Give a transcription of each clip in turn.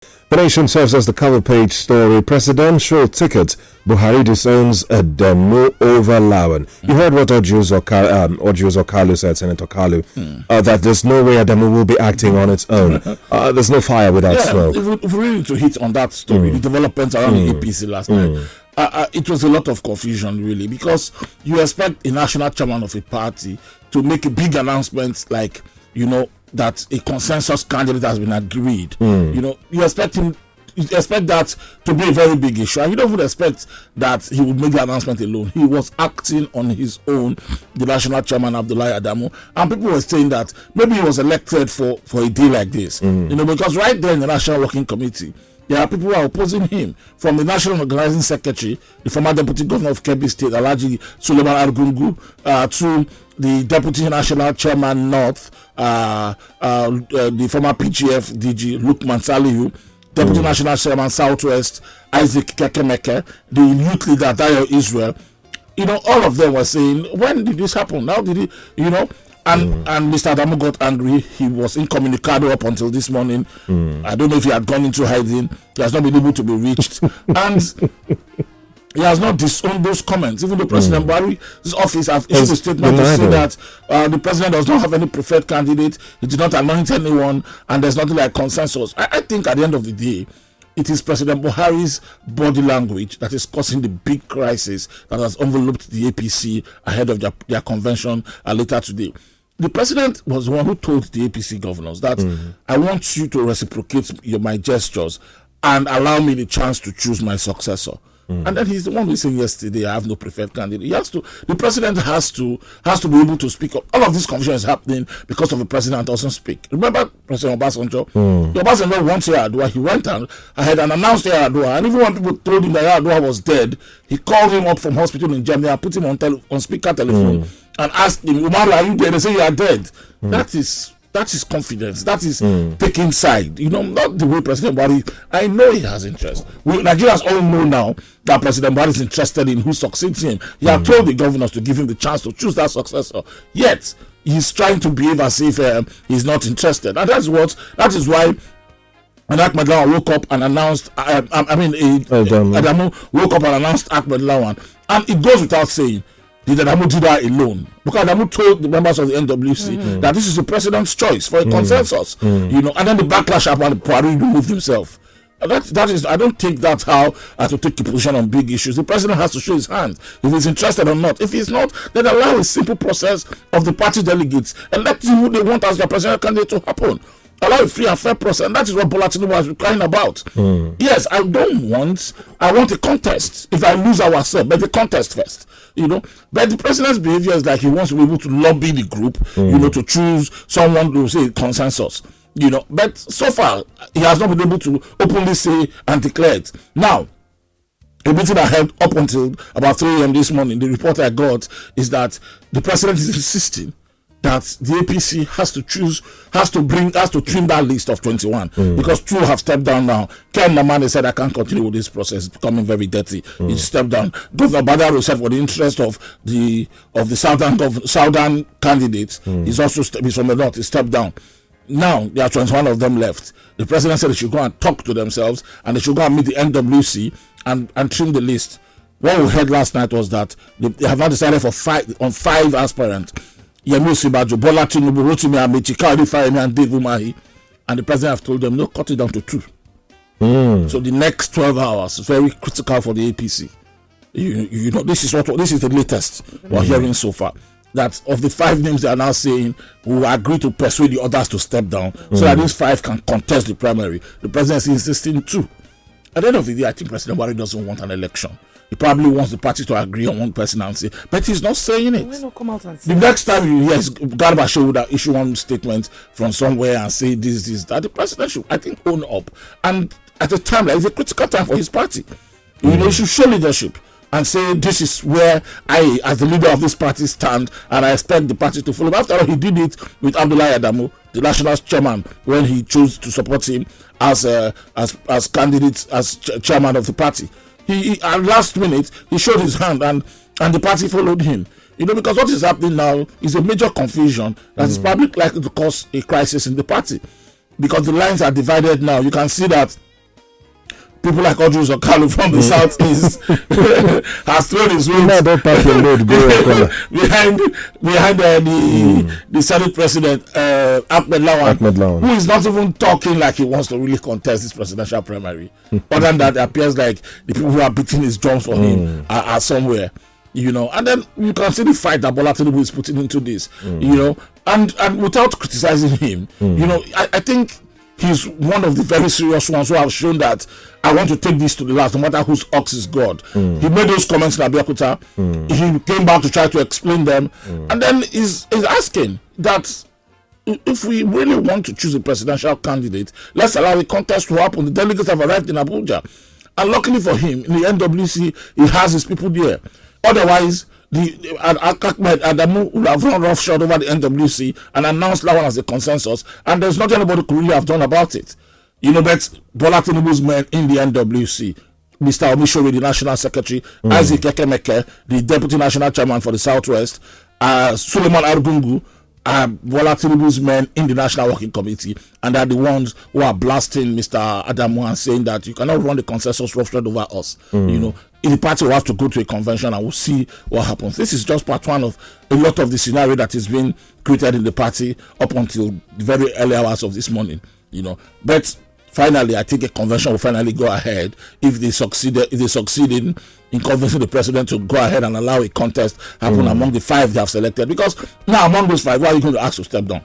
The Nation serves as the cover page story. Presidential ticket. Buhari disowns Adamu over Lawan. You heard what Ojuzo Kalu said, Senator Kalu, that there's no way Adamu will be acting on its own. There's no fire without smoke. If we need to hit on that story, the developments around the APC last night, it was a lot of confusion, really, because you expect a national chairman of a party to make a big announcement like, that a consensus candidate has been agreed. You expect that to be a very big issue, and you don't even expect that he would make the announcement alone. He was acting on his own, the national chairman Abdullahi Adamu, and people were saying that maybe he was elected for a day like this. Because right there in the National Working Committee, there are people who are opposing him, from the National Organizing Secretary, the former Deputy Governor of Kebbi State, Alhaji Suleiman Argungu, to the Deputy National Chairman North, the former PGF DG Lukman Salihu, Deputy National Chairman Southwest Isaac Kekemeke, the youth leader Dayo Israel. All of them were saying, when did this happen? How did he, And Mr. Adamu got angry. He was incommunicado up until this morning. I don't know if he had gone into hiding. He has not been able to be reached. And he has not disowned those comments. Even the President Buhari's office have issued a statement to say that the President does not have any preferred candidate. He did not anoint anyone. And there's nothing like consensus. I think at the end of the day, it is President Buhari's body language that is causing the big crisis that has enveloped the APC ahead of their convention later today. The president was the one who told the APC governors that I want you to reciprocate my gestures and allow me the chance to choose my successor. And then he's the one who said yesterday, I have no preferred candidate. The president has to be able to speak up. All of this confusion is happening because of the president doesn't speak. Remember President Obasanjo? Obasanjo once Yar'Adua, he went ahead and announced Yar'Adua, and even when people told him that Yar'Adua was dead, he called him up from hospital in Germany and put him on speaker telephone and asked him, Umaru, are you dead? They say you are dead. That is confidence. That is taking side. Not the way President Buhari. I know he has interest. Nigerians all know now that President Buhari is interested in who succeeds him. He had told the governors to give him the chance to choose that successor. Yet he's trying to behave as if he's not interested, and that is why. And Ahmad Lawan woke up and announced. Adamu woke up and announced Ahmad Lawan, and it goes without saying. Did Adamu do that alone? Because Adamu told the members of the NWC that this is the president's choice for a consensus, and then the backlash happened. Buhari removed himself. That is, I don't think that's how to take a position on big issues. The president has to show his hand if he's interested or not. If he's not, then allow a simple process of the party delegates and let who they want as their presidential candidate to happen. Allow a free and fair process, and that is what Bola Tinubu was crying about. Yes, I want a contest. If I lose, I will accept, but the contest first. But the president's behavior is like he wants to be able to lobby the group, to choose someone to say consensus. But so far he has not been able to openly say and declare it. Now, a meeting I held up until about 3 a.m. this morning, the report I got is that the president is insisting that the APC has to trim that list of 21 because 2 have stepped down now. Ken Namane said, I can't continue with this process, it's becoming very dirty. He stepped down. Governor Badaro said, for the interest of the southern candidates, he's from the north, he stepped down. Now there are 21 of them left. The president said they should go and talk to themselves and they should go and meet the NWC and trim the list. What we heard last night was that they have now decided on 5 aspirants. Yemi Osibajo, Bola Tinubu, Rotimi Amechi, Kaori Fayemi, and Dave Umahi, and the president have told them no, cut it down to 2. So the next 12 hours is very critical for the APC. This is the latest we're hearing so far. That of the 5 names they are now saying, we will agree to persuade the others to step down so that these 5 can contest the primary. The president is insisting 2. At the end of the day, I think President Buhari doesn't want an election. He probably wants the party to agree on one person and say, but he's not saying it. Why not come out and say the next time you hear Garba would issue one statement from somewhere and say this, that, the president should, I think, own up. And at a time like it's a critical time for his party. He should show leadership and say, this is where I, as the leader of this party, stand, and I expect the party to follow. After all, he did it with Abdullahi Adamu, the national chairman, when he chose to support him as candidate, as chairman of the party. He at last minute he showed his hand and the party followed him. Because what is happening now is a major confusion that is probably likely to cause a crisis in the party, because the lines are divided now. You can see that people like Odjus Okalu from the southeast has thrown his weight behind the Senate President Ahmad Lawan, who is not even talking like he wants to really contest this presidential primary. Other than that, it appears like the people who are beating his drums for him are somewhere. And then you can see the fight that Bola Tinubu is putting into this, and without criticizing him, I think he's one of the very serious ones who have shown that I want to take this to the last, no matter whose ox is God. He made those comments in Abeokuta. He came back to try to explain them, and then is asking that if we really want to choose a presidential candidate, let's allow the contest to happen. The delegates have arrived in Abuja, and luckily for him, in the NWC, he has his people there. Otherwise, Ahmad Adamu would have run roughshod over the NWC and announced Lawan as a consensus, and there's nothing anybody could really have done about it. But Bola Tinubu's men in the NWC, Mr. Omishore, the National Secretary, Isaac Ekemeke, the Deputy National Chairman for the Southwest, Suleiman Argungu, Bola Tinubu's men in the National Working Committee, and they're the ones who are blasting Mr. Adamu and saying that you cannot run the consensus roughshod over us. The party will have to go to a convention and we'll see what happens. This is just part one of a lot of the scenario that is being created in the party up until the very early hours of this morning. But finally, I think a convention will finally go ahead if they succeed in convincing the president to go ahead and allow a contest happen among the 5 they have selected. Because now among those 5, why are you going to ask to step down?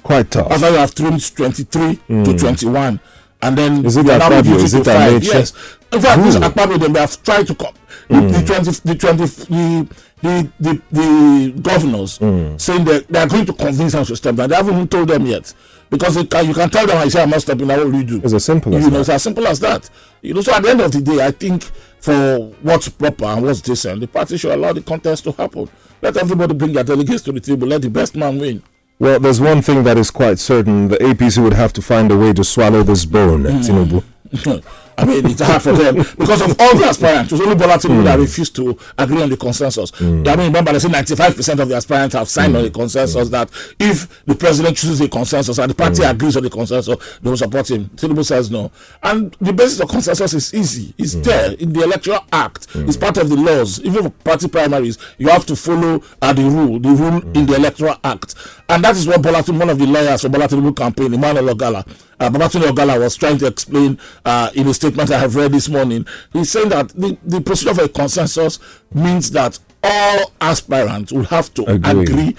Quite tough. After you have trimmed 23 to 21. And then is it Akpabio? Is it Amaechi? Yes. In fact, this Akpabio, they have tried to come. The governors saying that they are going to convince them to step down. They haven't even told them yet, because you can tell them, I say I'm not stepping down. What will you do? It's as simple as that. It's as simple as that. So at the end of the day, I think for what's proper and what's decent, the party should allow the contest to happen. Let everybody bring their delegates to the table. Let the best man win. Well, there's one thing that is quite certain: the APC would have to find a way to swallow this bone, Tinubu. I mean, it's hard for them because of all the aspirants. It was only Bola Tinubu that refused to agree on the consensus. I mean, remember, they say 95% of the aspirants have signed on the consensus that if the president chooses a consensus and the party agrees on the consensus, they will support him. Tinubu says no. And the basis of consensus is easy. It's there in the Electoral Act. It's part of the laws. Even for party primaries, you have to follow the rule in the Electoral Act. And that is what Bola Tinubu, one of the lawyers for Bola Tinubu campaign, Emmanuel Ogala, Babatunde Ogala, was trying to explain in a statement I have read this morning. He's saying that the procedure for a consensus means that all aspirants will have to agree,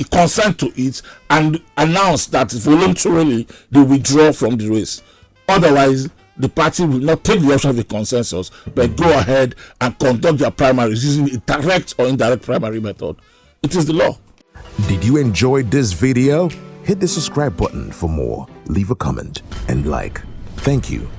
consent to it, and announce that voluntarily they withdraw from the race. Otherwise, the party will not take the option of a consensus, but go ahead and conduct their primaries using a direct or indirect primary method. It is the law. Did you enjoy this video? Hit the subscribe button for more, leave a comment, and like. Thank you.